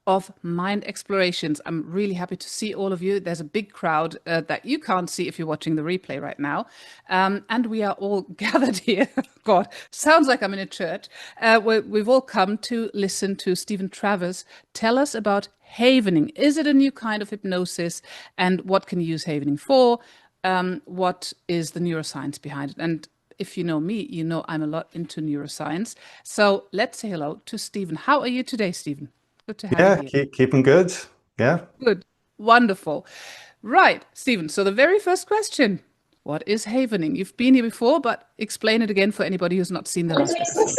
of Mind Explorations. I'm really happy to see all of you. There's a big crowd that you can't see if you're watching the replay right now. And we are all gathered here. God, sounds like I'm in a church. We've all come to listen to Stephen Travers tell us about havening. Is it a new kind of hypnosis? And what can you use havening for? What is the neuroscience behind it? And if you know me, you know I'm a lot into neuroscience. So let's say hello to Stephen. How are you today, Stephen? Good to have Yeah, you here. keeping good. Yeah. Good. Wonderful. Right, Stephen. So the very first question, what is havening? You've been here before, but explain it again for anybody who's not seen the last episode.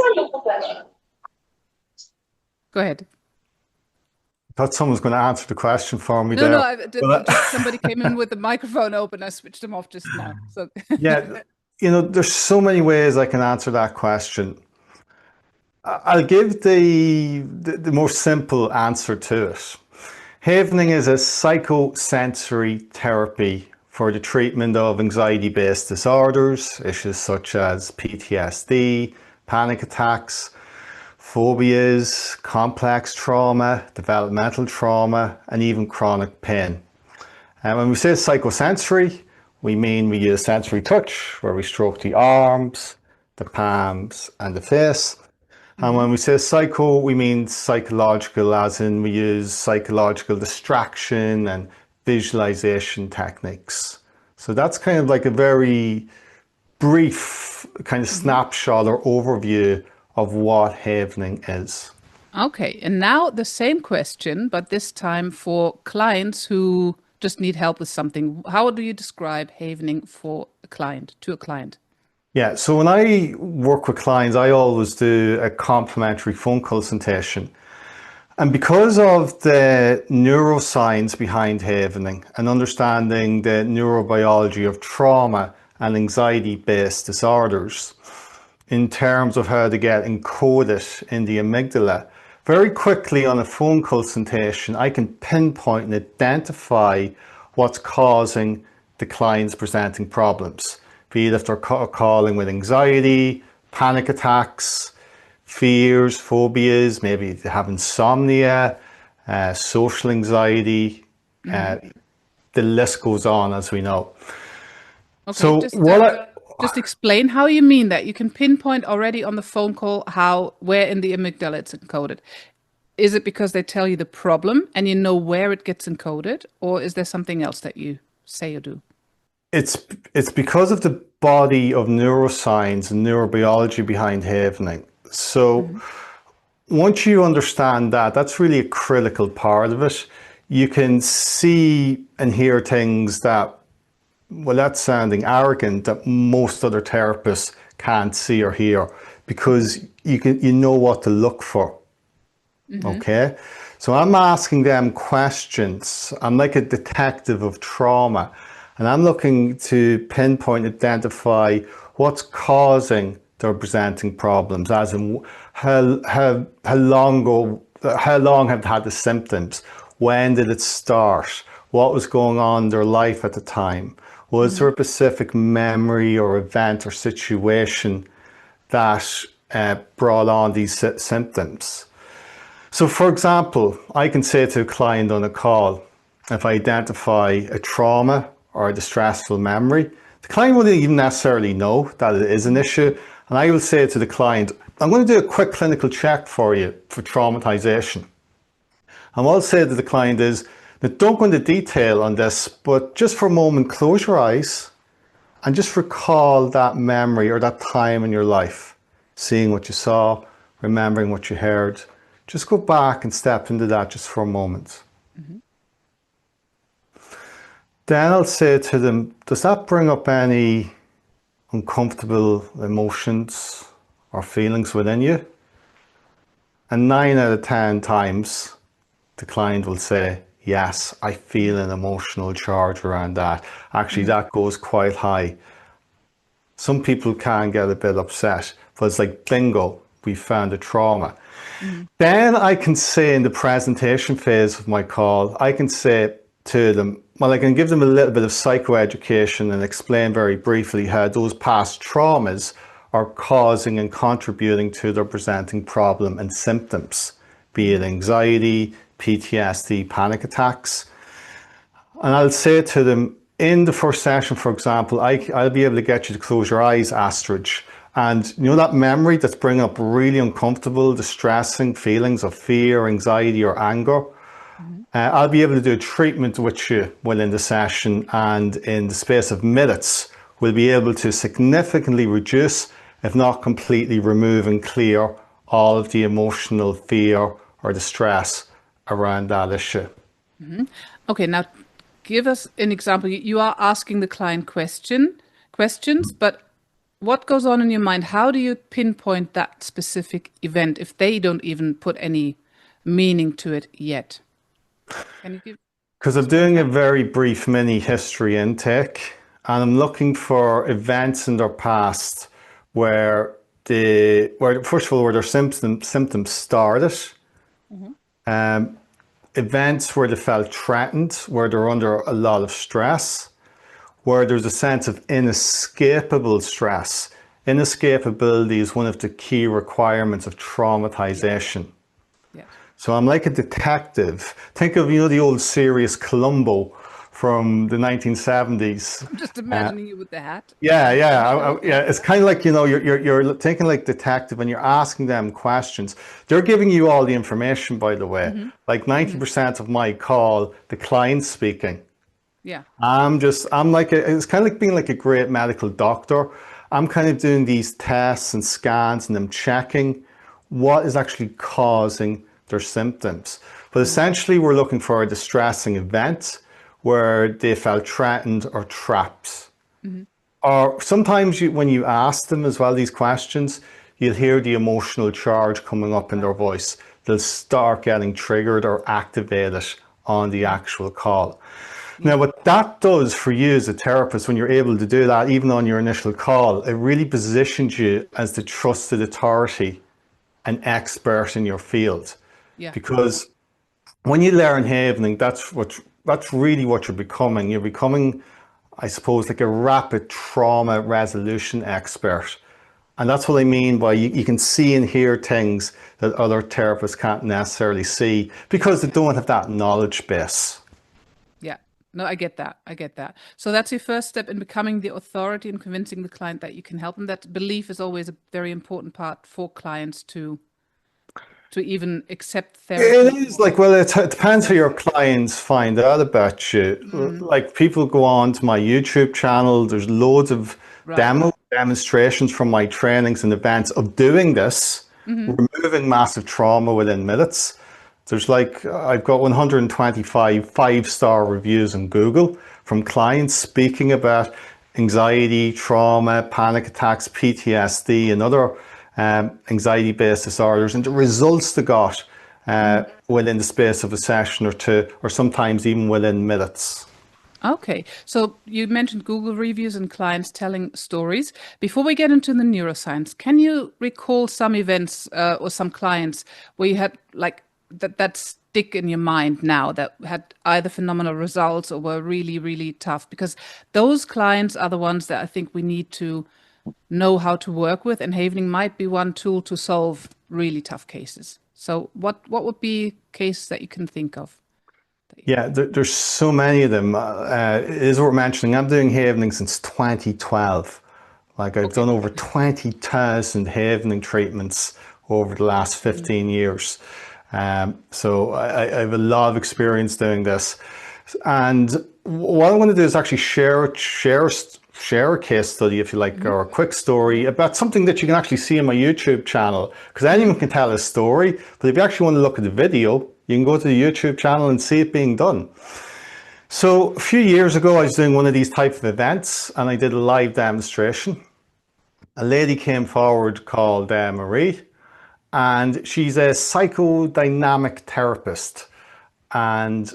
Go ahead. I thought someone was going to answer the question for me No, there. just somebody came in with the microphone open. I switched them off just now. So Yeah, there's so many ways I can answer that question. I'll give the more simple answer to it. Havening is a psychosensory therapy for the treatment of anxiety-based disorders, issues such as PTSD, panic attacks, phobias, complex trauma, developmental trauma, and even chronic pain. And when we say psychosensory, we mean we use sensory touch, where we stroke the arms, the palms, and the face. And when we say psycho, we mean psychological, as in we use psychological distraction and visualization techniques. So that's kind of like a very brief kind of snapshot or overview of what havening is. okay, and now the same question, but this time for clients who just need help with something. How do you describe havening for a client, to a client? Yeah, so when I work with clients, I always do a complimentary phone consultation. And because of the neuroscience behind havening and understanding the neurobiology of trauma and anxiety-based disorders, in terms of how they get encoded in the amygdala, very quickly on a phone consultation, I can pinpoint and identify what's causing the client's presenting problems. Be it if they're calling with anxiety, panic attacks, fears, phobias, maybe they have insomnia, social anxiety, the list goes on, as we know. Okay, So just explain how you mean that. You can pinpoint already on the phone call where in the amygdala it's encoded. Is it because they tell you the problem and you know where it gets encoded, or is there something else that you say or do? it's because of the body of neuroscience and neurobiology behind havening. So once you understand that, that's really a critical part of it. You can see and hear things that, well, that's sounding arrogant, that most other therapists can't see or hear, because you know what to look for. Okay, so I'm asking them questions. I'm like a detective of trauma, and I'm looking to pinpoint, identify what's causing their presenting problems, as in how long have they had the symptoms, when did it start, what was going on in their life at the time, was there a specific memory or event or situation that brought on these symptoms. So for example, I can say to a client on a call, if I identify a trauma or a distressful memory, the client wouldn't even necessarily know that it is an issue. And I will say to the client, I'm going to do a quick clinical check for you for traumatization. And what I'll say to the client is, now don't go into detail on this, but just for a moment, close your eyes and just recall that memory or that time in your life, seeing what you saw, remembering what you heard. Just go back and step into that just for a moment. Then I'll say to them, does that bring up any uncomfortable emotions or feelings within you? And 9 out of 10 times, the client will say, yes, I feel an emotional charge around that. Actually, that goes quite high. Some people can get a bit upset, but it's like, bingo, we found a trauma. Then I can say in the presentation phase of my call, I can say to them, well, I can give them a little bit of psychoeducation and explain very briefly how those past traumas are causing and contributing to their presenting problem and symptoms, be it anxiety, PTSD, panic attacks. And I'll say to them, in the first session, for example, I'll be able to get you to close your eyes, Astrid. And you know that memory that's bringing up really uncomfortable, distressing feelings of fear, anxiety, or anger? I'll be able to do a treatment with you within the session, and in the space of minutes, we'll be able to significantly reduce, if not completely remove and clear, all of the emotional fear or the stress around that issue. Okay, now give us an example. You are asking the client questions, but what goes on in your mind? How do you pinpoint that specific event if they don't even put any meaning to it yet? Can you give? Because I'm doing a very brief mini history intake, and I'm looking for events in their past where first of all, where their symptoms started, events where they felt threatened, where they're under a lot of stress, where there's a sense of inescapable stress. Inescapability is one of the key requirements of traumatization. Yeah. So I'm like a detective. Think of, you know, the old series Columbo from the 1970s. I'm just imagining you with the hat. Yeah. It's kind of like, you know, you're thinking like detective and you're asking them questions. They're giving you all the information, by the way. Like 90% of my call, the client's speaking. Yeah. It's kind of like being like a great medical doctor. I'm kind of doing these tests and scans, and I'm checking what is actually causing their symptoms. But essentially, we're looking for a distressing event where they felt threatened or trapped. Or sometimes when you ask them as well these questions, you'll hear the emotional charge coming up in their voice. They'll start getting triggered or activated on the actual call. Now, what that does for you as a therapist, when you're able to do that, even on your initial call, it really positions you as the trusted authority and expert in your field. Yeah. Because when you learn havening, that's really what you're becoming. You're becoming, I suppose, like a rapid trauma resolution expert. And that's what I mean by you can see and hear things that other therapists can't necessarily see because they don't have that knowledge base. Yeah. No, I get that. So that's your first step in becoming the authority and convincing the client that you can help them. That belief is always a very important part for clients to even accept therapy. It is like, well, it depends how your clients find out about you. Like people go on to my YouTube channel, there's loads of demonstrations from my trainings and events of doing this, removing massive trauma within minutes. There's like, I've got 125 five-star reviews on Google from clients speaking about anxiety, trauma, panic attacks, PTSD, and other anxiety-based disorders, and the results they got within the space of a session or two, or sometimes even within minutes. Okay, so you mentioned Google reviews and clients telling stories. Before we get into the neuroscience, can you recall some events or some clients where you had like that stick in your mind now that had either phenomenal results or were really, really tough? Because those clients are the ones that I think we need to know how to work with, and havening might be one tool to solve really tough cases. So what would be cases that you can think of? Yeah, there's so many of them. It is worth mentioning, I'm doing havening since 2012. Like I've done over 20,000 havening treatments over the last 15 years. So I have a lot of experience doing this. And what I want to do is actually share a case study, if you like, or a quick story about something that you can actually see on my YouTube channel. Because anyone can tell a story, but if you actually want to look at the video, you can go to the YouTube channel and see it being done. So a few years ago, I was doing one of these type of events and I did a live demonstration. A lady came forward called Marie, and she's a psychodynamic therapist. And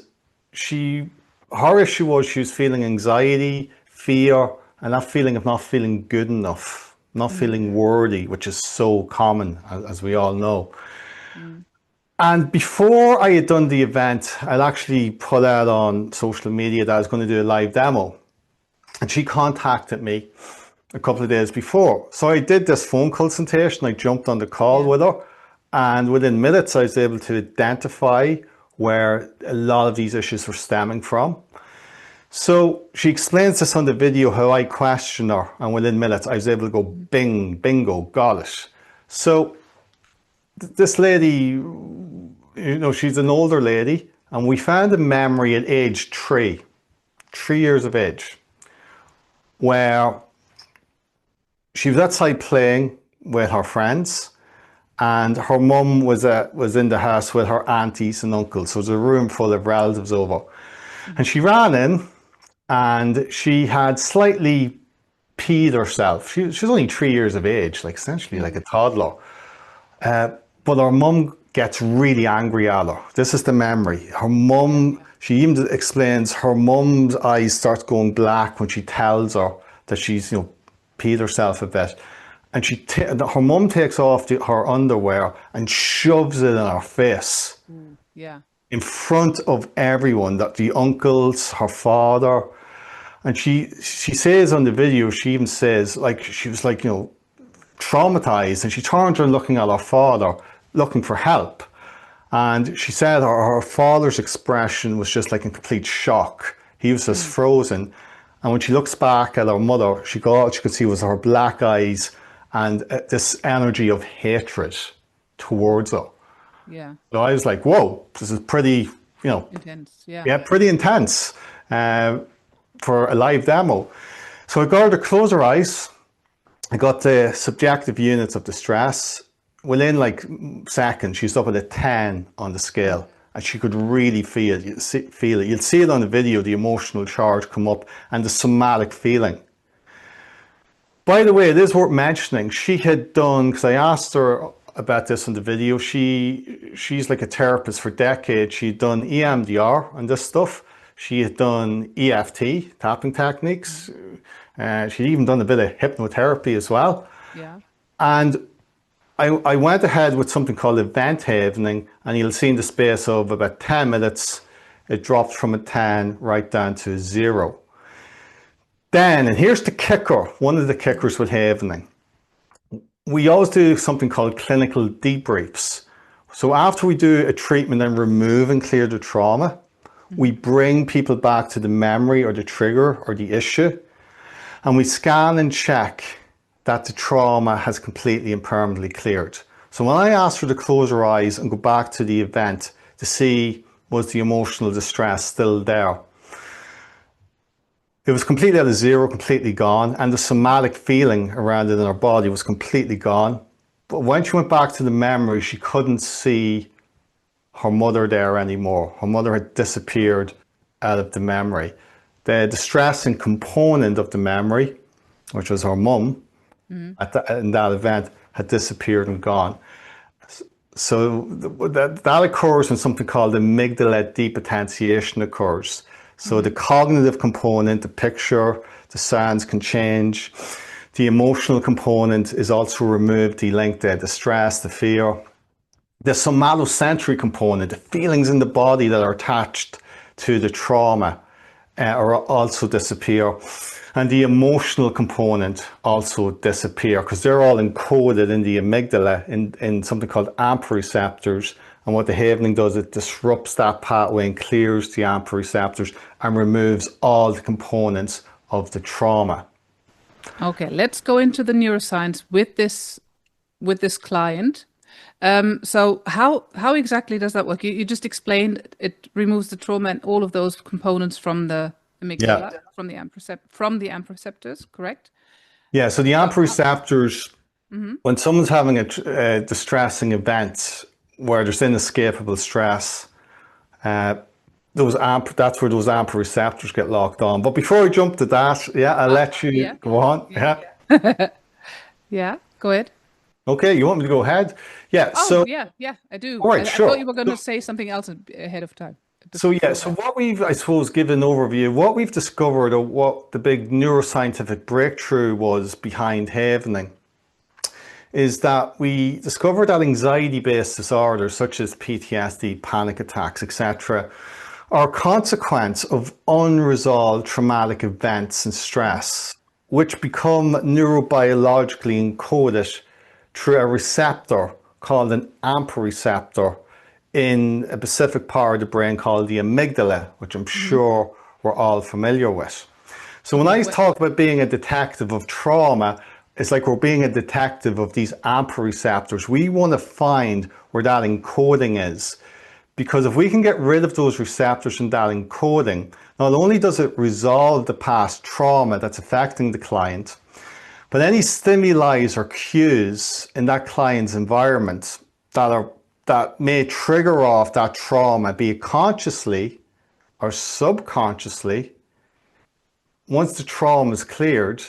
her issue was she was feeling anxiety, fear, and that feeling of not feeling good enough, not feeling worthy, which is so common, as we all know. And before I had done the event, I'd actually put out on social media that I was going to do a live demo. And she contacted me a couple of days before. So I did this phone consultation. I jumped on the call with her. And within minutes, I was able to identify where a lot of these issues were stemming from. So she explains this on the video, how I questioned her, and within minutes I was able to go bing, bingo, got it. So this lady, she's an older lady, and we found a memory at age 3 years of age, where she was outside playing with her friends, and her mum was in the house with her aunties and uncles. So it was a room full of relatives over. And she ran in, and she had slightly peed herself. She was only 3 years of age, like essentially like a toddler. But her mum gets really angry at her. This is the memory. Her mum, she even explains her mum's eyes start going black when she tells her that she's, peed herself a bit. And her mum takes off her underwear and shoves it in her face. Yeah. In front of everyone, that the uncles, her father. And she says on the video, she even says, like, she was like, traumatized, and she turned around looking at her father, looking for help. And she said her father's expression was just like in complete shock. He was just frozen. And when she looks back at her mother, all she could see was her black eyes and this energy of hatred towards her. Yeah. So I was like, whoa, this is pretty, intense. Yeah. Yeah, pretty intense for a live demo. So I got her to close her eyes. I got the subjective units of distress. Within like seconds, she's up at a 10 on the scale, and she could really feel it. You'll see it on the video, the emotional charge come up and the somatic feeling. By the way, it is worth mentioning, she had done, because I asked her about this in the video, she's like a therapist for decades. She'd done EMDR and this stuff. She had done EFT, tapping techniques. She'd even done a bit of hypnotherapy as well. Yeah. And I went ahead with something called event havening, and you'll see in the space of about 10 minutes, it dropped from a 10 right down to 0. Then, and here's the kicker, one of the kickers with havening. We always do something called clinical debriefs. So after we do a treatment and remove and clear the trauma, we bring people back to the memory or the trigger or the issue, and we scan and check that the trauma has completely and permanently cleared. So when I asked her to close her eyes and go back to the event to see was the emotional distress still there, it was completely out of 0, completely gone, and the somatic feeling around it in her body was completely gone. But when she went back to the memory, she couldn't see her mother there anymore. Her mother had disappeared out of the memory. The distressing component of the memory, which was her mum, in that event, had disappeared and gone. So that occurs when something called amygdala depotentiation occurs. So the cognitive component, the picture, the sounds can change. The emotional component is also removed, delinked there, the stress, the fear. The somatosensory component, the feelings in the body that are attached to the trauma also disappear. And the emotional component also disappear, because they're all encoded in the amygdala in something called AMPA receptors. And what the havening does, it disrupts that pathway and clears the AMPA receptors and removes all the components of the trauma. Okay, let's go into the neuroscience with this client. So how exactly does that work? You just explained it removes the trauma and all of those components from the amygdala, from the AMP receptors, correct? Yeah, so the AMP receptors, when someone's having a distressing event where there's inescapable stress, that's where those AMP receptors get locked on. But before I jump to that, I'll let you go on. Yeah, go ahead. Okay, you want me to go ahead? Yeah. Oh, yeah, I do. All right, sure. I thought you were going to say something else ahead of time. So what we've, I suppose, given an overview, what we've discovered, or what the big neuroscientific breakthrough was behind havening, is that we discovered that anxiety-based disorders such as PTSD, panic attacks, etc., are a consequence of unresolved traumatic events and stress, which become neurobiologically encoded through a receptor called an AMPA receptor in a specific part of the brain called the amygdala, which I'm sure we're all familiar with. So when I talk about being a detective of trauma, it's like we're being a detective of these AMPA receptors. We want to find where that encoding is. Because if we can get rid of those receptors and that encoding, not only does it resolve the past trauma that's affecting the client, but any stimuli or cues in that client's environment that may trigger off that trauma, be it consciously or subconsciously, once the trauma is cleared,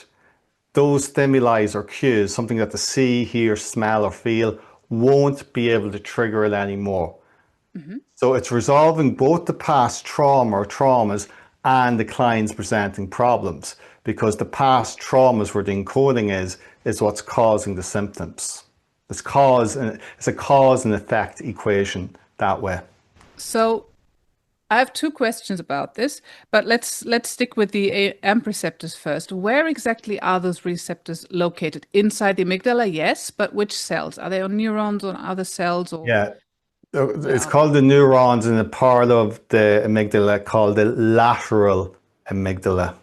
those stimuli or cues, something that they see, hear, smell, or feel, won't be able to trigger it anymore. So it's resolving both the past trauma or traumas and the client's presenting problems, because the past traumas where the encoding is what's causing the symptoms. It's a cause and effect equation that way. So I have two questions about this, but let's stick with the AMP receptors first. Where exactly are those receptors located? Inside the amygdala, yes, but which cells? Are they on neurons, on other cells? Or Yeah, it's called the neurons in a part of the amygdala called the lateral amygdala.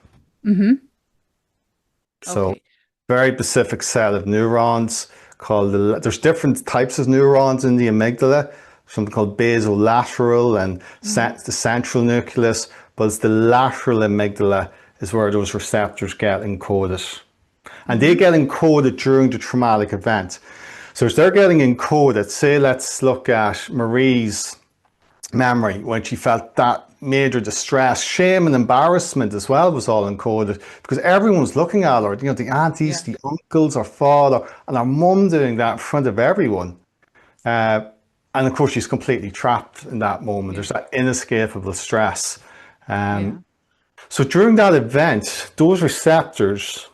So okay. very specific set of neurons called there's different types of neurons in the amygdala, something called basolateral and the central nucleus, but it's the lateral amygdala is where those receptors get encoded. And they get encoded during the traumatic event. So as they're getting encoded, say let's look at Marie's memory when she felt that major distress, shame and embarrassment as well was all encoded, because everyone was looking at her, the aunties, the uncles, her father, and her mum doing that in front of everyone. And of course, she's completely trapped in that moment. There's that inescapable stress. So during that event, those receptors,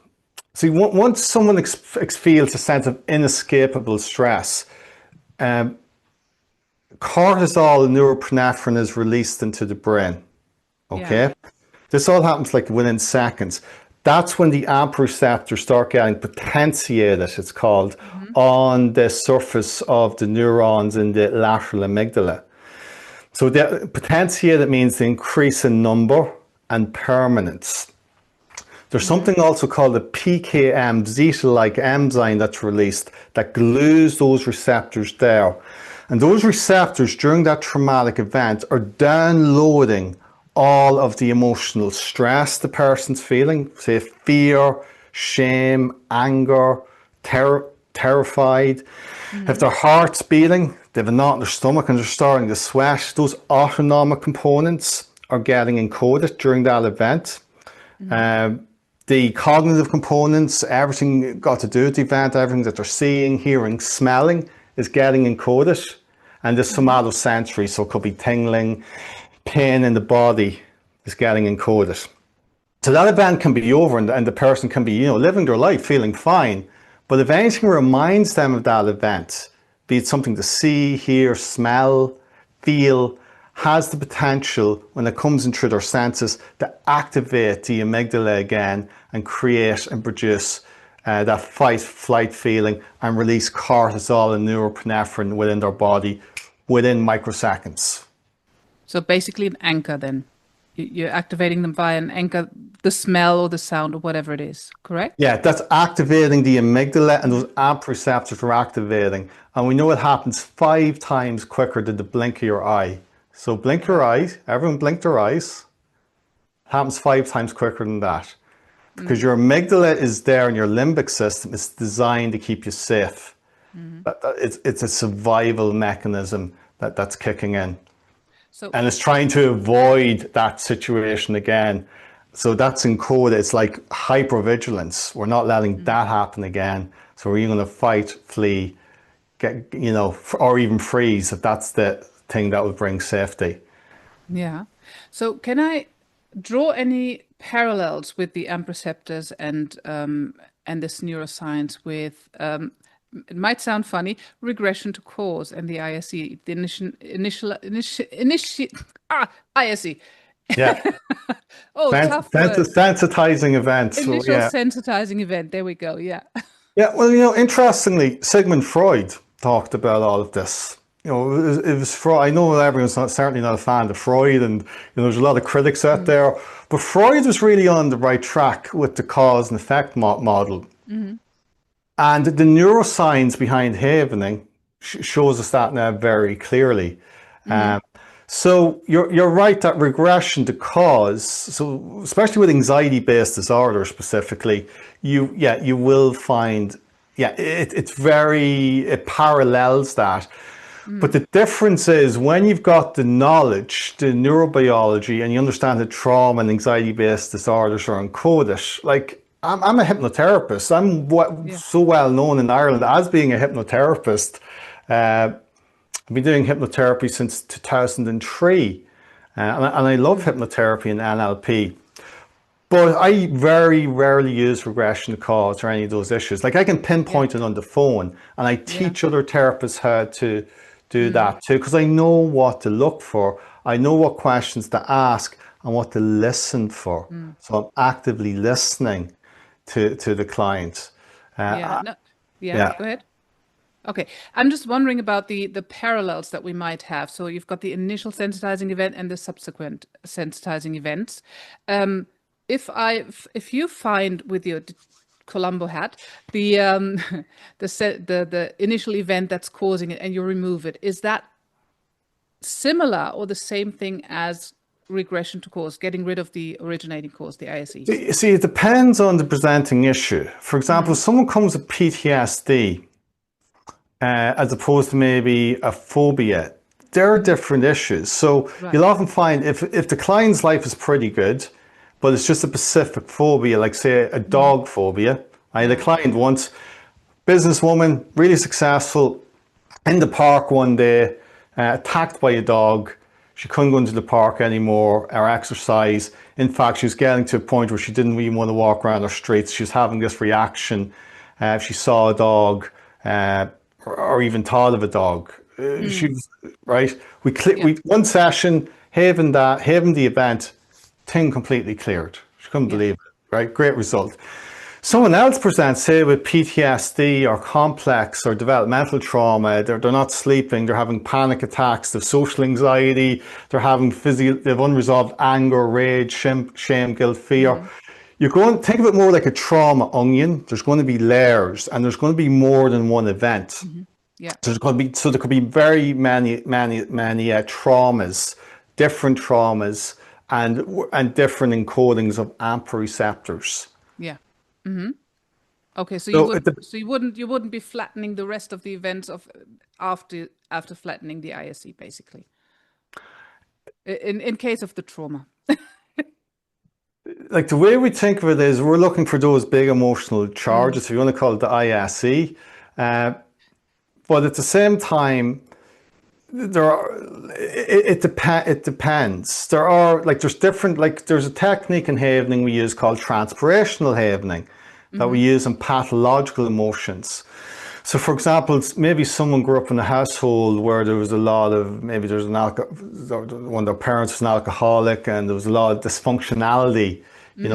see, once someone feels a sense of inescapable stress, cortisol and norepinephrine is released into the brain. Okay? This all happens like within seconds. That's when the AMP receptors start getting potentiated, it's called, on the surface of the neurons in the lateral amygdala. So the potentiated means the increase in number and permanence. There's something also called the PKM zeta-like enzyme that's released that glues those receptors there. And those receptors during that traumatic event are downloading all of the emotional stress the person's feeling, say fear, shame, anger, terrified. If their heart's beating, they have a knot in their stomach and they're starting to sweat, those autonomic components are getting encoded during that event. The cognitive components, everything got to do with the event, everything that they're seeing, hearing, smelling is getting encoded. And the somatosensory, so it could be tingling, pain in the body, is getting encoded. So that event can be over and the person can be, living their life, feeling fine. But if anything reminds them of that event, be it something to see, hear, smell, feel, has the potential, when it comes in through their senses, to activate the amygdala again and create and produce that fight-flight feeling and release cortisol and norepinephrine within their body within microseconds. So basically an anchor then. You're activating them via an anchor, the smell or the sound or whatever it is, correct? Yeah, that's activating the amygdala, and those AMP receptors are activating. And we know it happens 5 times quicker than the blink of your eye. So blink your eyes, everyone blink their eyes. It happens 5 times quicker than that. Because your amygdala is there in your limbic system. It's designed to keep you safe. It's a survival mechanism that's kicking in. And it's trying to avoid that situation again. So that's encoded. It's like hypervigilance. We're not letting that happen again. So we're going to fight, flee, or even freeze if that's the thing that will bring safety. Yeah. So can I draw any parallels with the AMP receptors and this neuroscience with it might sound funny, regression to cause and the ISE, the ISE. Yeah. Tough word. Sensitizing event. Initial sensitizing event. There we go. Yeah. Yeah. Well, interestingly, Sigmund Freud talked about all of this. it was Freud. I know everyone's not certainly not a fan of Freud, and there's a lot of critics out there. But Freud was really on the right track with the cause and effect model, and the neuroscience behind havening shows us that now very clearly. Um, so you're right that regression to cause, so especially with anxiety-based disorder specifically, you will find it parallels that. But the difference is when you've got the knowledge, the neurobiology, and you understand that trauma and anxiety-based disorders are encoded. Like I'm a hypnotherapist. Yeah. So well known in Ireland as being a hypnotherapist. I've been doing hypnotherapy since 2003, and I love hypnotherapy and NLP. But I very rarely use regression to cause or any of those issues. Like I can pinpoint it on the phone, and I teach other therapists how to do that too, because I know what to look for. I know what questions to ask and what to listen for. So I'm actively listening to the client. Yeah. No, Yeah. go ahead. Okay, I'm just wondering about the parallels that we might have. So you've got the initial sensitizing event and the subsequent sensitizing events. If you find with your Columbo hat the the initial event that's causing it and you remove it, is that similar or the same thing as regression to cause, getting rid of the originating cause, the ISE? See, it depends on the presenting issue. For example, if someone comes with PTSD, as opposed to maybe a phobia, there are different issues. So you'll often find if the client's life is pretty good, but it's just a specific phobia, like say a dog phobia. I had a client once, businesswoman, really successful, in the park one day, attacked by a dog. She couldn't go into the park anymore or exercise. In fact, she was getting to a point where she didn't even want to walk around the streets. She was having this reaction if she saw a dog or even thought of a dog. She was right. We one session, having the event, thing completely cleared. She couldn't believe it. Right, great result. Someone else presents, say, with PTSD or complex or developmental trauma. They're not sleeping. They're having panic attacks. They've social anxiety. They're having they've unresolved anger, rage, shame, guilt, fear. You're going to think of it more like a trauma onion. There's going to be layers, and there's going to be more than one event. Yeah. So there could be very many traumas, different traumas, and different encodings of AMPA receptors. Yeah. Okay, so you wouldn't be flattening the rest of the events of after flattening the ISE, basically. In case of the trauma. Like the way we think of it is we're looking for those big emotional charges, if you want to call it the ISE. But at the same time, it depends. There's a technique in havening we use called transpirational havening that we use in pathological emotions. So for example, maybe someone grew up in a household where there was a lot of, maybe there's one of their parents was an alcoholic and there was a lot of dysfunctionality,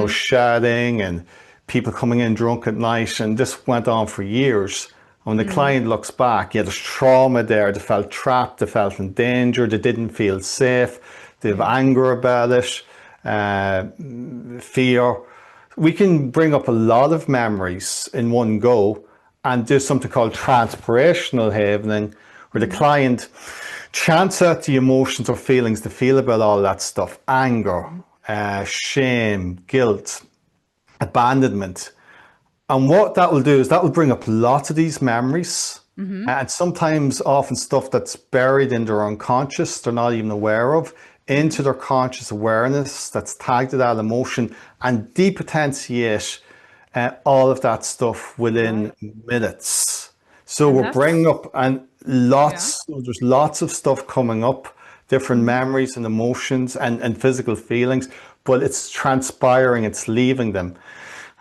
shouting and people coming in drunk at night, and this went on for years. When the client looks back, there's trauma there. They felt trapped, they felt in danger, they didn't feel safe, they have anger about it, fear. We can bring up a lot of memories in one go and do something called transpirational havening, where the client chants out the emotions or feelings they feel about all that stuff: anger, shame, guilt, abandonment. And what that will do is that will bring up lots of these memories, and sometimes often stuff that's buried in their unconscious, they're not even aware of, into their conscious awareness that's tagged to that emotion, and depotentiate all of that stuff within minutes. So we're bringing up, and there's lots of stuff coming up, different memories and emotions and physical feelings, but it's transpiring, it's leaving them.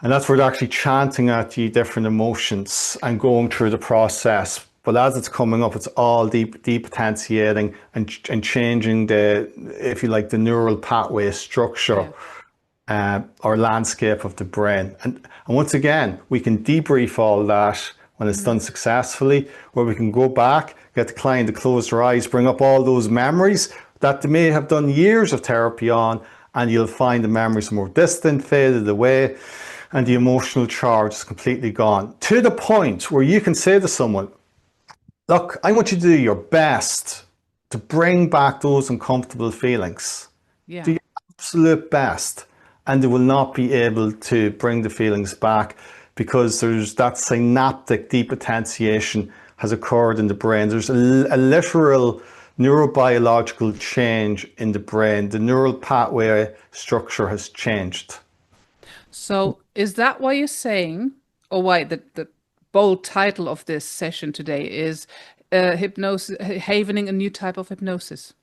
And that's where they're actually chanting out the different emotions and going through the process. But as it's coming up, it's all depotentiating and changing if you like, the neural pathway structure or landscape of the brain. And once again, we can debrief all that when it's done successfully, where we can go back, get the client to close their eyes, bring up all those memories that they may have done years of therapy on, and you'll find the memories more distant, faded away, and the emotional charge is completely gone. To the point where you can say to someone, look, I want you to do your best to bring back those uncomfortable feelings. Yeah. Do your absolute best. And they will not be able to bring the feelings back because there's that synaptic depotentiation has occurred in the brain. There's a literal neurobiological change in the brain. The neural pathway structure has changed. So is that why you're saying, or why the bold title of this session today is hypnosis, havening a new type of hypnosis?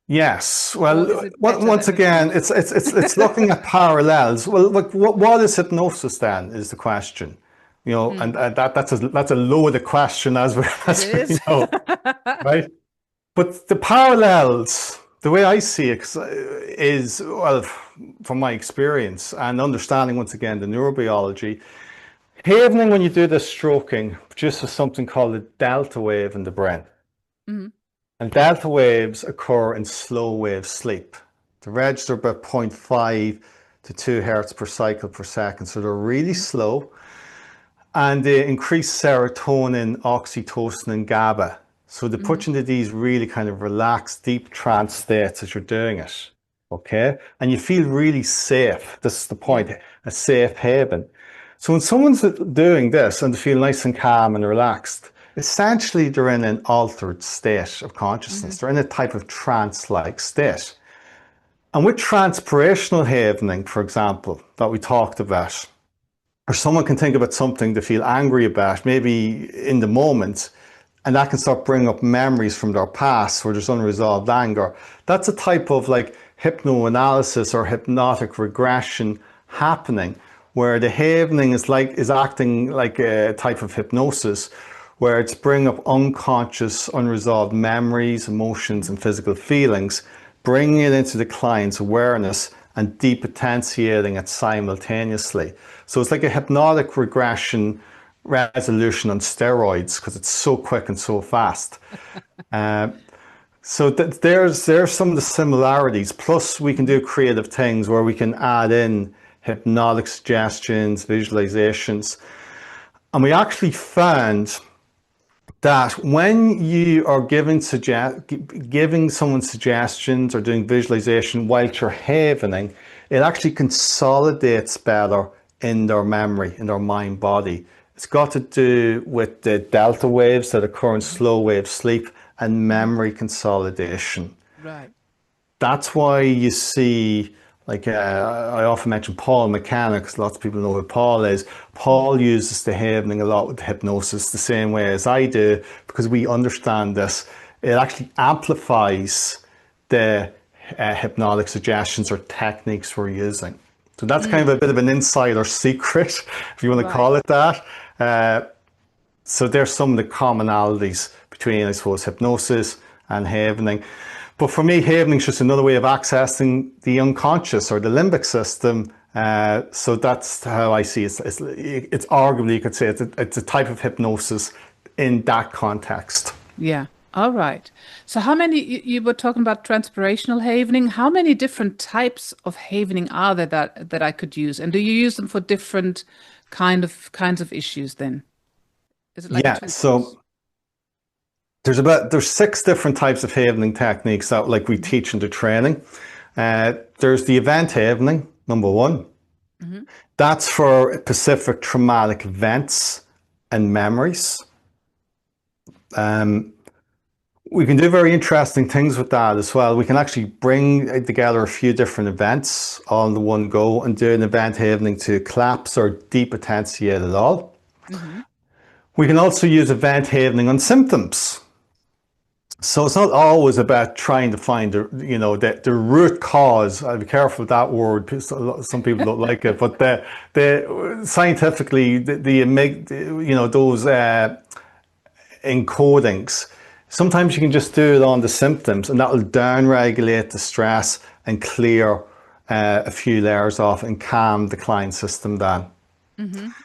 Yes. Or Well, is it better once than again, hypnosis? it's looking at parallels. Well, look, what is hypnosis then? Is the question. You know, and that's a loaded question It as we is. know, right? But the parallels, the way I see it, is well, from my experience and understanding once again the neurobiology. Havening, when you do this stroking, produces something called a delta wave in the brain. Mhm. And delta waves occur in slow wave sleep. The regs are about 0.5 to 2 hertz per cycle per second. So they're really slow. And they increase serotonin, oxytocin, and GABA. So they put you into these really kind of relaxed, deep trance states as you're doing it. Okay? And you feel really safe. This is the point, a safe haven. So when someone's doing this and they feel nice and calm and relaxed, essentially they're in an altered state of consciousness. They're in a type of trance-like state. And with transpirational havening, for example, that we talked about, or someone can think about something they feel angry about, maybe in the moment, and that can start bringing up memories from their past where there's unresolved anger. That's a type of like hypnoanalysis or hypnotic regression happening, where the havening is acting like a type of hypnosis, where it's bringing up unconscious, unresolved memories, emotions, and physical feelings, bringing it into the client's awareness and depotentiating it simultaneously. So it's like a hypnotic regression resolution on steroids because it's so quick and so fast. So there's some of the similarities. Plus, we can do creative things where we can add in hypnotic suggestions, visualizations. And we actually found that when you are giving someone suggestions or doing visualization while you're havening, it actually consolidates better in their memory, in their mind body. It's got to do with the delta waves that occur in slow wave sleep and memory consolidation. Right. That's why you see, like I often mention Paul McKenna, because lots of people know who Paul is. Paul uses the havening a lot with hypnosis the same way as I do, because we understand this. It actually amplifies the hypnotic suggestions or techniques we're using. So that's kind of a bit of an insider secret, if you want to call it that. So there's some of the commonalities between, I suppose, hypnosis and havening. But for me, havening is just another way of accessing the unconscious or the limbic system. So that's how I see it. It's arguably, you could say, it's a type of hypnosis in that context. Yeah. All right. So how many, you were talking about transpirational havening. How many different types of havening are there that I could use? And do you use them for different kinds of issues then? Is it like a Yeah, toolbox? so there's 6 different types of havening techniques that like we teach in the training. There's the event havening, number 1. That's for specific traumatic events and memories. We can do very interesting things with that as well. We can actually bring together a few different events all in the one go and do an event havening to collapse or depotentiate it all. We can also use event havening on symptoms. So it's not always about trying to find the root cause. I'll be careful with that word because some people don't like it. But the scientifically those encodings. Sometimes you can just do it on the symptoms, and that will down-regulate the stress and clear a few layers off and calm the client system down.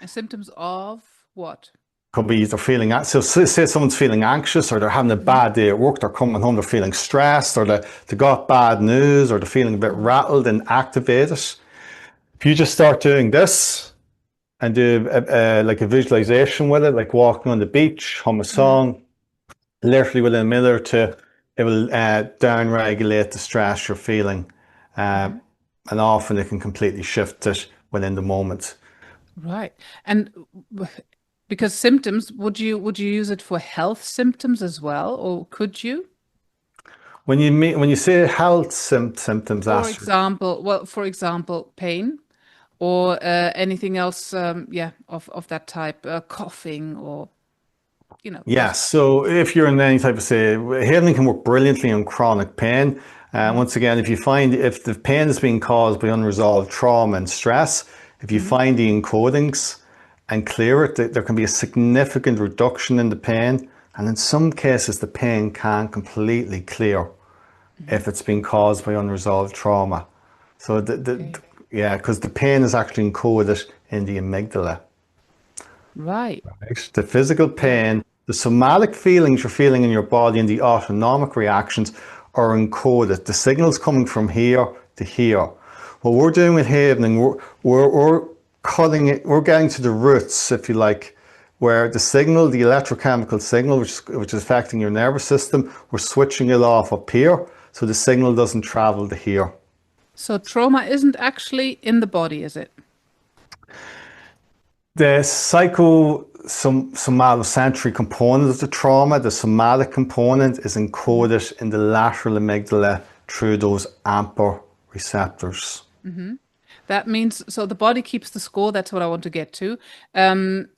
Symptoms of what? Could be they're feeling, so say someone's feeling anxious, or they're having a bad day at work, they're coming home, they're feeling stressed, or they got bad news, or they're feeling a bit rattled and activated. If you just start doing this and do like a visualization with it, like walking on the beach, hum a song, literally within a minute or two, it will down regulate the stress you're feeling. And often it can completely shift it within the moment. Right. And because symptoms, would you use it for health symptoms as well, or could you? When you say health symptoms, Astrid, For example, pain or anything else, yeah, of that type, coughing or, yes. So if you're in any type of, say, healing can work brilliantly on chronic pain. Once again, if the pain is being caused by unresolved trauma and stress, if you find the encodings and clear it, there can be a significant reduction in the pain. And in some cases, the pain can completely clear if it's been caused by unresolved trauma. So Okay. yeah, because the pain is actually encoded in the amygdala. Right. Right? The physical Yeah. pain, the somatic feelings you're feeling in your body, and the autonomic reactions are encoded. The signals coming from here to here. What we're doing with Havening, we're cutting it, we're getting to the roots, if you like, where the signal, the electrochemical signal, which is affecting your nervous system, we're switching it off up here so the signal doesn't travel to here. So trauma isn't actually in the body, is it? The somatosensory component of the trauma, the somatic component, is encoded in the lateral amygdala through those AMPA receptors. That means, so the body keeps the score. That's what I want to get to. Um,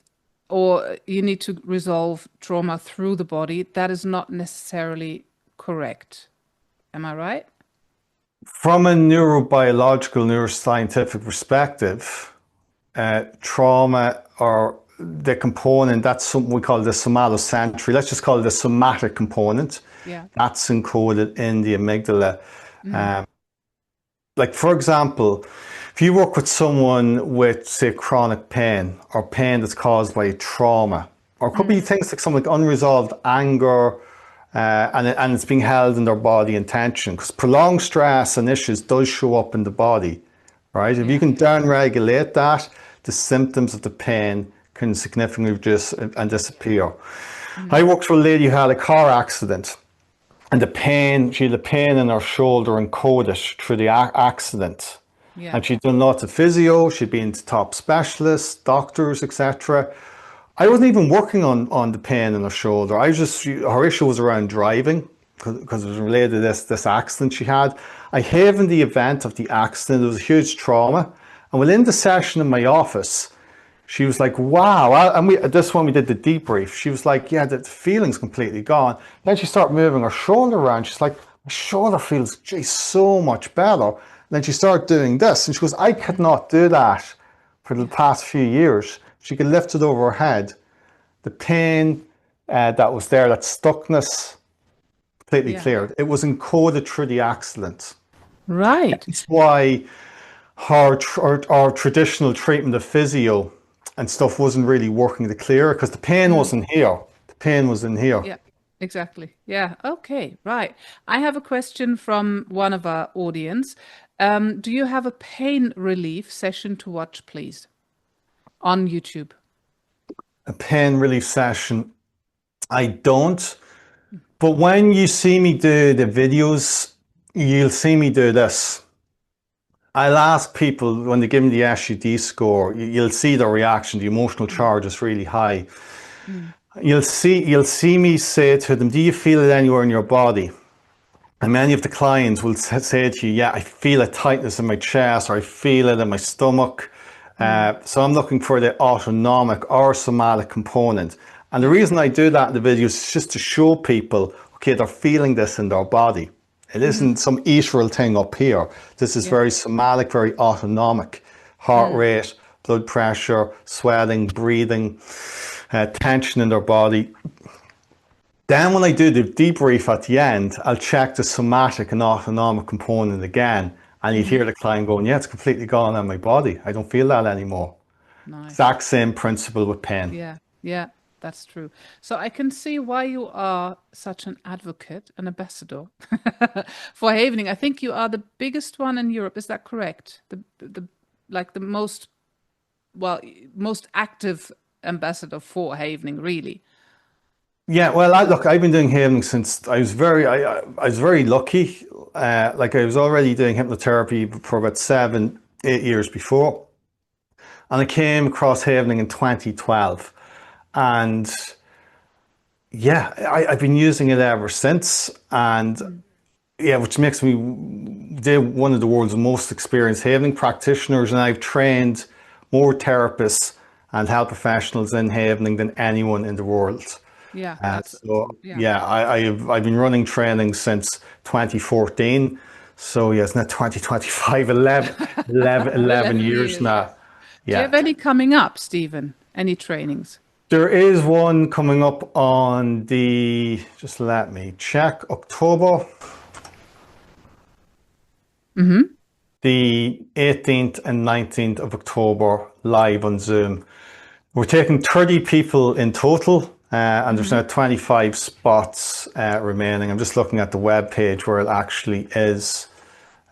or you need to resolve trauma through the body. That is not necessarily correct. Am I right? From a neurobiological, neuroscientific perspective, trauma or the component, that's something we call the somatosensory, let's just call it the somatic component, Yeah. that's encoded in the amygdala. Like, for example, if you work with someone with, say, chronic pain or pain that's caused by trauma, or it could be things like something like unresolved anger, and it's being held in their body in tension, because prolonged stress and issues does show up in the body, right? If you Yeah. can down regulate that, the symptoms of the pain can significantly reduce and disappear. I worked with a lady who had a car accident, and she had the pain in her shoulder encoded through the accident. Yeah. And she'd done lots of physio, she'd been to top specialists, doctors, etc. I wasn't even working on the pain in her shoulder. Her issue was around driving, because it was related to this accident she had. I havened the event of the accident. It was a huge trauma. And within the session in my office, she was like, wow. This one we did the debrief. She was like, yeah, the feeling's completely gone. Then she started moving her shoulder around. She's like, my shoulder feels, geez, so much better. And then she started doing this. And she goes, I could not do that for the past few years. She could lift it over her head. The pain that was there, that stuckness, completely Yeah. cleared. It was encoded through the accident. Right. That's why our traditional treatment of physio and stuff wasn't really working to clear, because the pain wasn't here. The pain was in here. Yeah. Exactly. Yeah. Okay. Right. I have a question from one of our audience. Do you have a pain relief session to watch, please, on YouTube? A pain relief session, I don't. But when you see me do the videos, you'll see me do this. I'll ask people when they give me the SUD score, you'll see their reaction. The emotional charge is really high. You'll see me say to them, do you feel it anywhere in your body? And many of the clients will say to you, yeah, I feel a tightness in my chest, or I feel it in my stomach. So I'm looking for the autonomic or somatic component. And the reason I do that in the video is just to show people, okay, they're feeling this in their body. It isn't some ethereal thing up here. This is Yeah. very somatic, very autonomic. Heart rate, blood pressure, sweating, breathing, tension in their body. Then when I do the debrief at the end, I'll check the somatic and autonomic component again. And you'd hear the client going, yeah, it's completely gone on my body. I don't feel that anymore. Nice. Exact same principle with pain. Yeah. Yeah. That's true. So I can see why you are such an advocate, an ambassador for Havening. I think you are the biggest one in Europe. Is that correct? The like the most, well, most active ambassador for Havening, really. Yeah, well, look, I've been doing Havening since I was very lucky. Like I was already doing hypnotherapy for about 7, 8 years before, and I came across Havening in 2012, and yeah, I've been using it ever since, and yeah, which makes me one of the world's most experienced Havening practitioners, and I've trained more therapists and health professionals in Havening than anyone in the world. Yeah, that's So yeah. yeah, I've been running training since 2014. So yeah, it's now 2025, 11 11 years years. now. Do you Yeah. have any coming up, Stephen? Any trainings? There is one coming up on just let me check, October. The 18th and 19th of October, live on Zoom. We're taking 30 people in total, and there's now 25 spots remaining. I'm just looking at the web page where it actually is.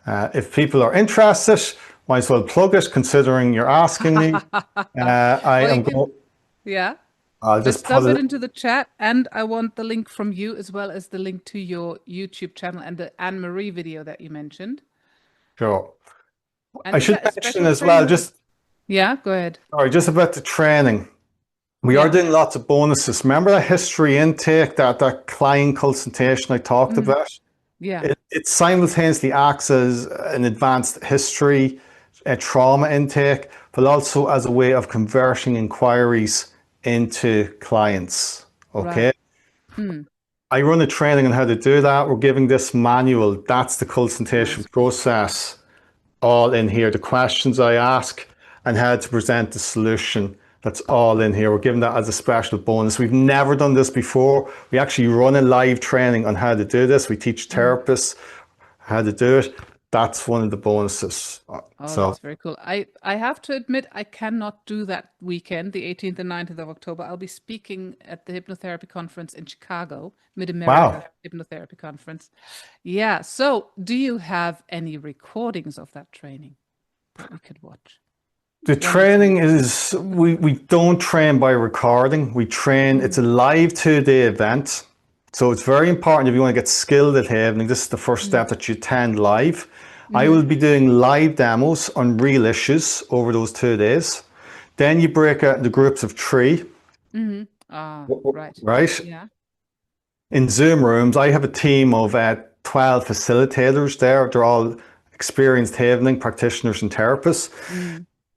If people are interested, might as well plug it, considering you're asking me. I Well, you am can, going. yeah. I'll Just just put dump it it. into the chat, and I want the link from you as well as the link to your YouTube channel and the Anne Marie video that you mentioned. Sure. And I is should that a mention special as well, training? just Yeah, go ahead. sorry, just about the training. We are Yeah. doing lots of bonuses. Remember that history intake, that client consultation I talked about? Yeah. It simultaneously acts as an advanced history, a trauma intake, but also as a way of converting inquiries into clients. Okay. Right. Hmm. I run a training on how to do that. We're giving this manual. That's the consultation Nice. process, all in here. The questions I ask and how to present the solution. That's all in here. We're giving that as a special bonus. We've never done this before. We actually run a live training on how to do this. We teach therapists how to do it. That's one of the bonuses. Oh, So, that's very cool. I have to admit, I cannot do that weekend, the 18th and 19th of October. I'll be speaking at the hypnotherapy conference in Chicago, wow. Mid-America Hypnotherapy Conference. Yeah. So, do you have any recordings of that training that we could watch? The When it's training is, we don't train by recording. We train, it's a live 2-day event. So it's very important if you want to get skilled at Havening, this is the first step, that you attend live. I will be doing live demos on real issues over those 2 days. Then you break out into groups of 3, right. right? Yeah. In Zoom rooms, I have a team of 12 facilitators there. They're all experienced Havening practitioners and therapists.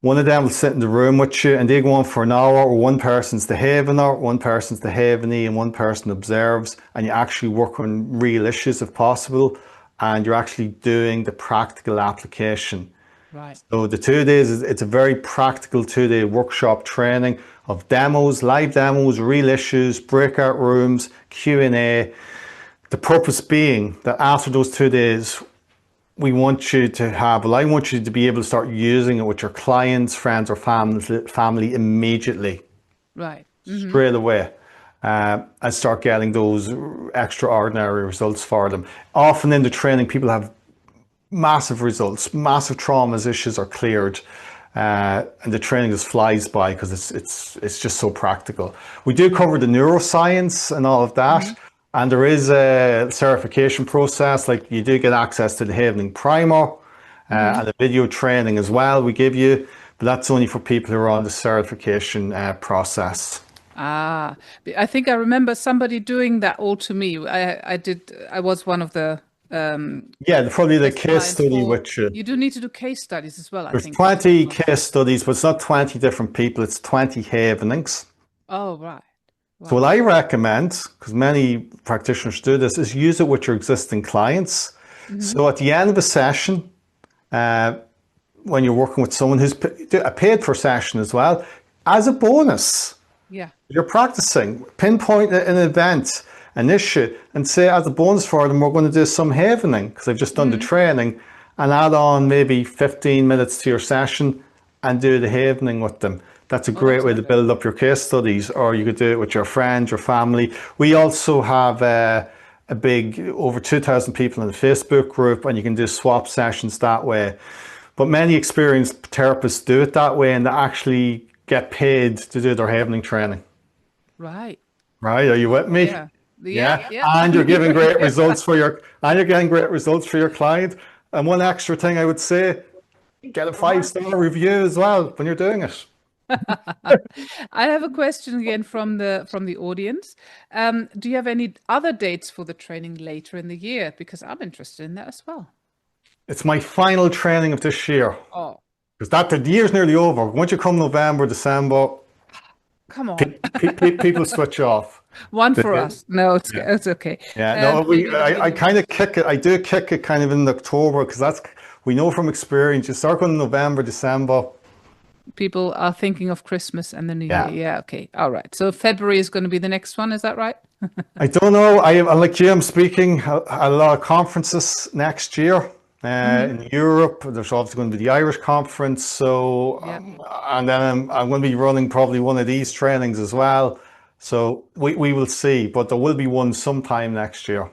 One of them will sit in the room with you and they go on for an hour, or one person's the Havener, one person's the Havenee, and one person observes, and you actually work on real issues if possible, and you're actually doing the practical application. Right. So the 2 days, it's a very practical 2-day workshop training of demos, live demos, real issues, breakout rooms, Q&A. The purpose being that after those 2 days, I want you to be able to start using it with your clients, friends, or family immediately, Right. straight away, and start getting those extraordinary results for them. Often in the training, people have massive results, massive traumas, issues are cleared, and the training just flies by because it's just so practical. We do cover the neuroscience and all of that. And there is a certification process, like you do get access to the Havening Primer and the video training as well we give you, but that's only for people who are on the certification process. I think I remember somebody doing that all to me. I was one of the Yeah, probably the test case clients study for, with you. you do need to do case studies as well, I There's think, for that 20 one. case studies, but it's not 20 different people, it's 20 Havenings. Oh, right. So what I recommend, because many practitioners do this, is use it with your existing clients. So at the end of a session, when you're working with someone who's a paid for session as well, as a bonus, Yeah. you're practicing, pinpoint an event, an issue, and say as a bonus for them, we're going to do some Havening, because I've just done the training, and add on maybe 15 minutes to your session and do the Havening with them. That's a Oh, that great way sounds to good. build up your case studies, or you could do it with your friends, your family. We also have a big, over 2,000 people in the Facebook group, and you can do swap sessions that way. But many experienced therapists do it that way, and they actually get paid to do their havening training. Right. Right? Are you with me? Yeah. Yeah. Yeah. Yeah. And you're giving great results for and you're getting great results for your client. And one extra thing I would say, get a 5-star review as well when you're doing it. I have a question again from the audience. Do you have any other dates for the training later in the year? Because I'm interested in that as well. It's my final training of this year. Oh, Because the year's nearly over. Once you come November, December, come on. people switch off. One for us. No, Yeah. it's okay. Yeah, no, Maybe in the I beginning of kind of next year. kick it. I do kick it kind of in October because we know from experience. You start going November, December. People are thinking of Christmas and the New Year. Yeah, Yeah, okay. All right. So February is going to be the next one. Is that right? I don't know. I like you. I'm speaking at a lot of conferences next year in Europe. There's obviously going to be the Irish conference. So, Yeah. and then I'm going to be running probably one of these trainings as well. So we will see, but there will be one sometime next year.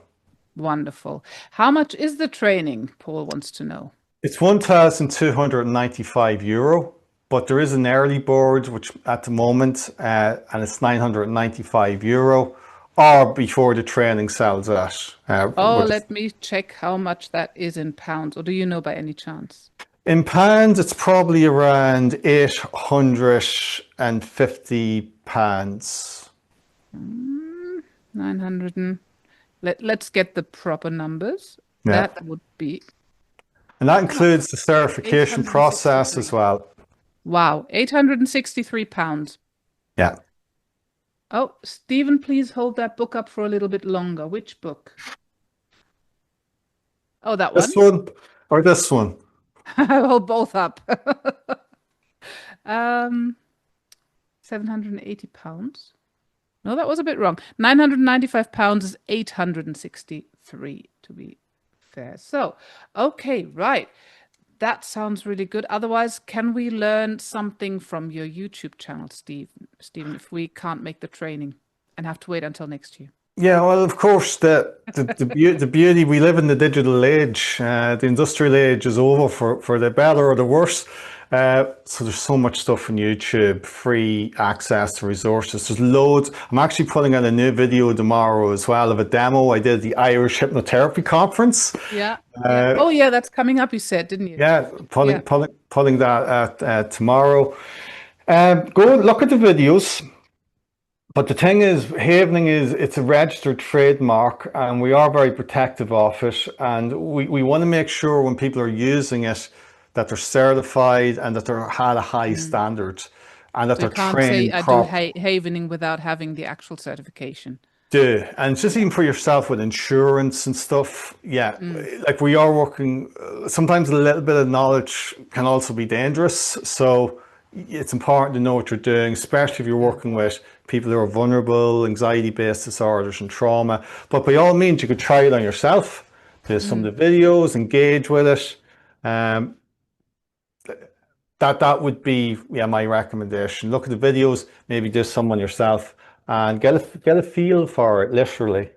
Wonderful. How much is the training? Paul wants to know. It's 1,295 euro, but there is an early board, which at the moment, and it's 995 euro, or before the training sells out. Oh, let me check how much that is in pounds. Or do you know by any chance? In pounds, it's probably around 850 pounds. 900 and let's get the proper numbers. Yeah. That would be And that includes the certification process as 863. well. Wow, 863 pounds. Yeah. Oh, Stephen, please hold that book up for a little bit longer. Which book? Oh, that one? This one or this one? I hold both up. 780 pounds. No, that was a bit wrong. 995 pounds is 863 to be fair. So, okay, right. That sounds really good. Otherwise, can we learn something from your YouTube channel, Stephen, if we can't make the training and have to wait until next year? Yeah, well, of course, the beauty, we live in the digital age. The industrial age is over for the better or the worse. So there's so much stuff on YouTube, free access to resources. There's loads. I'm actually putting out a new video tomorrow as well of a demo I did at the Irish Hypnotherapy Conference. Yeah. Oh, yeah, that's coming up, you said, didn't you? Yeah, putting that out tomorrow. Go look at the videos. But the thing is, havening it's a registered trademark, and we are very protective of it. And we want to make sure when people are using it that they're certified and that they're had a high standard, and that So you they're can't training say I do properly. havening without having the actual certification. And just even for yourself with insurance and stuff, yeah, like we are working, sometimes a little bit of knowledge can also be dangerous. So it's important to know what you're doing, especially if you're working with people who are vulnerable, anxiety-based disorders and trauma. But by all means, you could try it on yourself. There's some of the videos, engage with it. That would be my recommendation. Look at the videos, maybe do some on yourself, and get a feel for it, literally.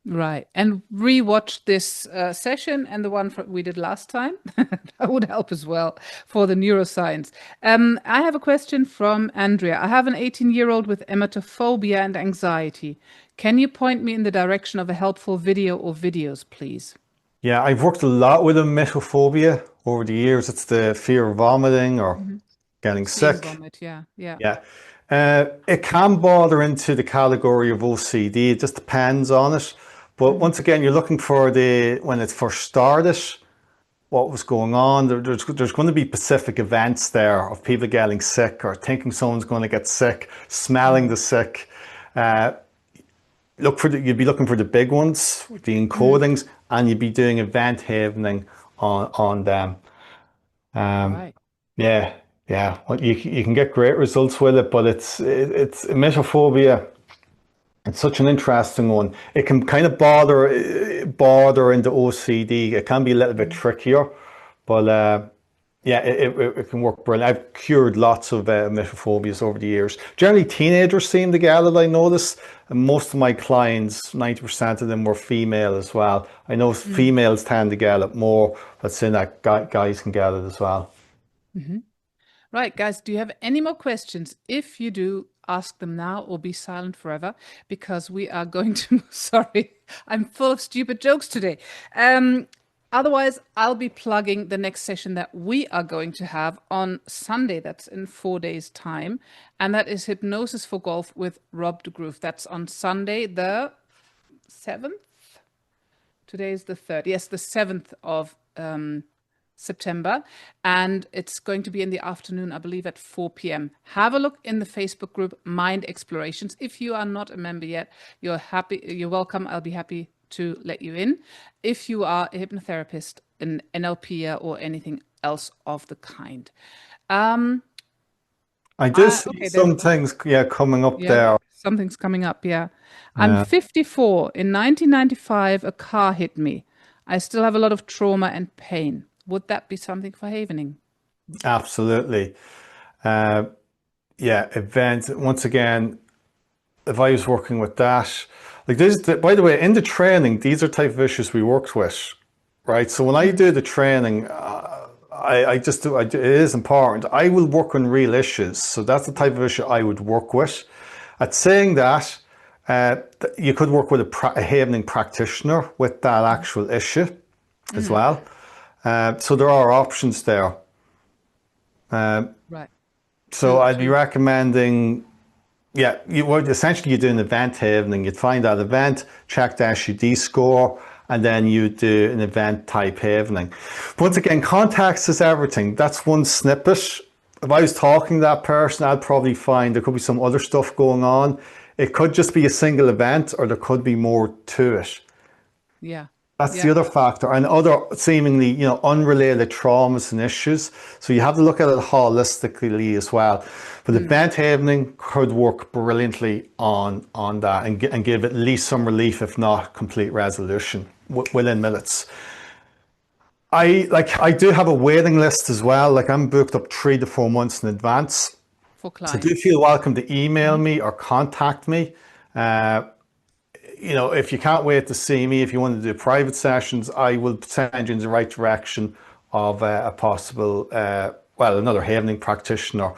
Right. And rewatch this session and the one we did last time. That would help as well for the neuroscience. I have a question from Andrea. I have an 18-year-old with emetophobia and anxiety. Can you point me in the direction of a helpful video or videos, please? Yeah, I've worked a lot with emetophobia over the years. It's the fear of vomiting or getting sick. Vomit, yeah. Yeah. It can border into the category of OCD. It just depends on it. But once again, you're looking for when it first started, what was going on. There's going to be specific events there of people getting sick or thinking someone's going to get sick, smelling the sick. You'd be looking for the big ones, the encodings, and you'd be doing event havening on them. Right. Yeah. Well, you can get great results with it, but it's emetophobia. It's such an interesting one. It can kind of border into OCD. It can be a little bit trickier, but Yeah, it can work brilliant. I've cured lots of emetophobias over the years. Generally, teenagers seem to get it, I notice. And most of my clients, 90% of them were female as well. I know Mm. females tend to get it more, but saying that guys can get it as well. Hmm. Right, guys, do you have any more questions? If you do, ask them now or be silent forever because we are going to, sorry, I'm full of stupid jokes today. Otherwise, I'll be plugging the next session that we are going to have on Sunday. That's in 4 days' time. And that is Hypnosis for Golf with Rob de Groove. That's on Sunday, the 7th. Today is the 3rd. Yes, the 7th of September. And it's going to be in the afternoon, I believe, at 4 p.m. Have a look in the Facebook group, Mind Explorations. If you are not a member yet, you're welcome. I'll be happy to let you in. If you are a hypnotherapist, an NLP or anything else of the kind. I do see Okay, some things, yeah, coming up yeah, there. something's coming up. Yeah. I'm Yeah, 54. In 1995, a car hit me. I still have a lot of trauma and pain. Would that be something for havening? absolutely. Uh, yeah, events. Once again, if I was working with that, like this, by the way, in the training, these are type of issues we worked with, right? So when I Mm. do the training, I just do, it is important. I will work on real issues. So that's the type of issue I would work with. At saying that, you could work with a havening practitioner with that actual issue as Mm. well. So there are options there. Right. So I'd be To recommending, yeah, you would essentially you do an event havening. You'd find that event, check the SUD score, and then you do an event type havening. Once again, context is everything. That's one snippet. If I was talking to that person, I'd probably find there could be some other stuff going on. It could just be a single event, or there could be more to it. yeah. That's the Yeah. other factor, and other seemingly, unrelated traumas and issues. So you have to look at it holistically as well. But Mm. event havening could work brilliantly on that and give at least some relief, if not complete resolution within minutes. I do have a waiting list as well. Like I'm booked up 3 to 4 months in advance. For So do clients. feel welcome to email Mhm. me or contact me. Uh, if you can't wait to see me, if you want to do private sessions, I will send you in the right direction of a possible, another havening practitioner.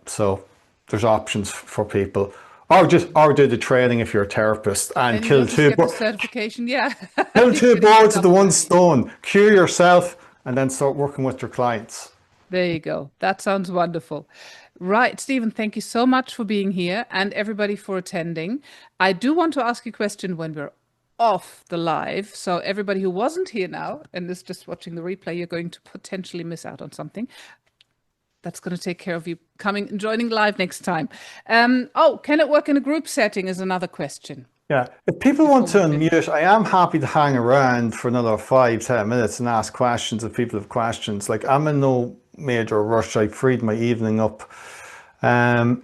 So there's options for people, or do the training if you're a therapist and And you just get the certification. Yeah. kill You're two getting birds with the double one whammy. stone. Cure yourself and then start working with your clients. There you go. That sounds wonderful. Right, Stephen, thank you so much for being here and everybody for attending. I do want to ask you a question when we're off the live. So everybody who wasn't here now and is just watching the replay, you're going to potentially miss out on something. That's going to take care of you coming and joining live next time. Can it work in a group setting is another question Yeah, if people want before to we finish. unmute, I am happy to hang around for another 5, 10 minutes and ask questions if people have questions. Like I'm in no major rush. I freed my evening up. Um,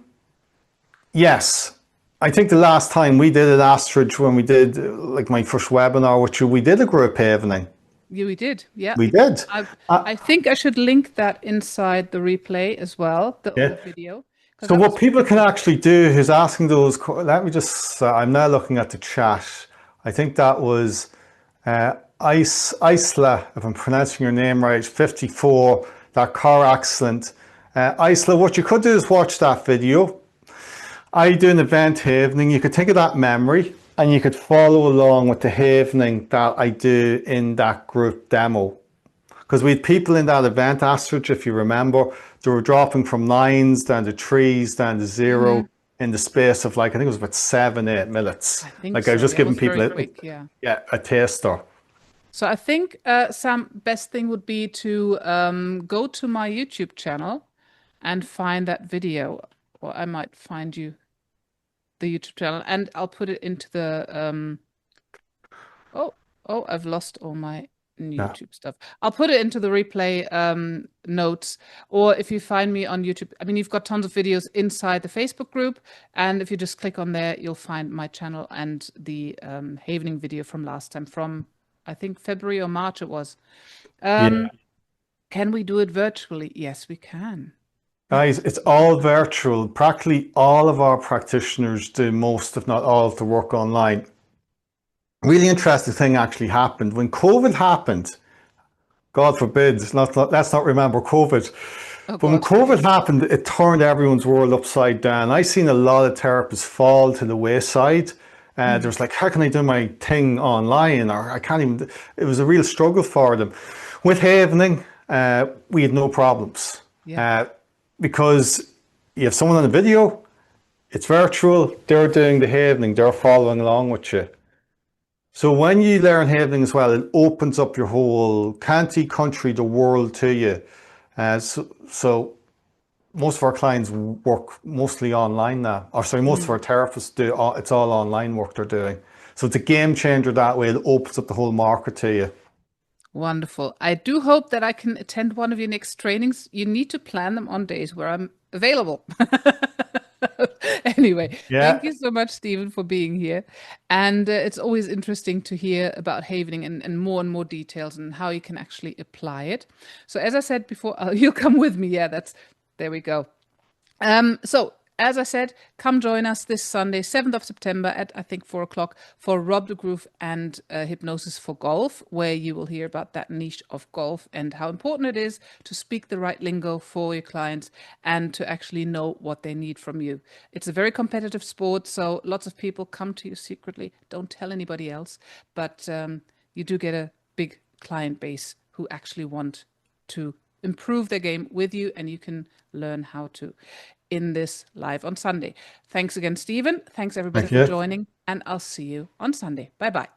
yes, I think the last time we did it, Astrid, when we did like my first webinar with you, we did a group evening. Yeah, we did. Yeah. We did. I Uh, I think I should link that inside the replay as well, the yeah. old video, because So that what was people really can good. actually do who's asking those, let me just, I'm now looking at the chat. I think that was Isla, if I'm pronouncing your name right, 54, that car accident. Isla, what you could do is watch that video. I do an event havening. You could think of that memory and you could follow along with the havening that I do in that group demo. Because we had people in that event, Astrid, if you remember, they were dropping from 9s down to 3s, down to 0 Hmm. in the space of like, I think it was about 7, 8 minutes. I think Like I was so. just Yeah, it giving was people very quick. Yeah. a taster. So I think Sam, best thing would be to go to my YouTube channel and find that video, or I might find you the YouTube channel, and I'll put it into the oh, I've lost all my Yeah. YouTube stuff. I'll put it into the replay notes, or if you find me on YouTube, I mean, you've got tons of videos inside the Facebook group, and if you just click on there, you'll find my channel and the havening video from last time, from I think February or March it was. Yeah. Um, Can we do it virtually? Yes, we can. Guys, it's all virtual. Practically all of our practitioners do most, if not all, of the work online. Really interesting thing actually happened. When COVID happened, God forbid, let's not remember COVID. Oh But when God. COVID happened, it turned everyone's world upside down. I seen a lot of therapists fall to the wayside. There Mm, was like, how can I do my thing online? Or I can't even, it was a real struggle for them. With Havening, we had no problems. yeah. Uh, because you have someone on a video, it's virtual, they're doing the Havening, they're following along with you. So when you learn Havening as well, it opens up your whole county, country, the world to you. So most of our clients work mostly online now. Or sorry, most of Mm, our therapists do, it's all online work they're doing. So it's a game changer that way. It opens up the whole market to you. wonderful. I do hope that I can attend one of your next trainings. You need to plan them on days where I'm available. Anyway, thank Yeah. you so much, Stephen, for being here. And it's always interesting to hear about havening and more details and how you can actually apply it. So, as I said before, you'll come with me. Yeah, there we go. So, as I said, come join us this Sunday, 7th of September at I think 4 o'clock for Rob the Groove and Hypnosis for Golf, where you will hear about that niche of golf and how important it is to speak the right lingo for your clients and to actually know what they need from you. It's a very competitive sport, so lots of people come to you secretly. Don't tell anybody else, but you do get a big client base who actually want to improve their game with you, and you can learn how to in this live on Sunday. Thanks again, Stephen. Thanks everybody Thank for you. joining, and I'll see you on Sunday. Bye bye.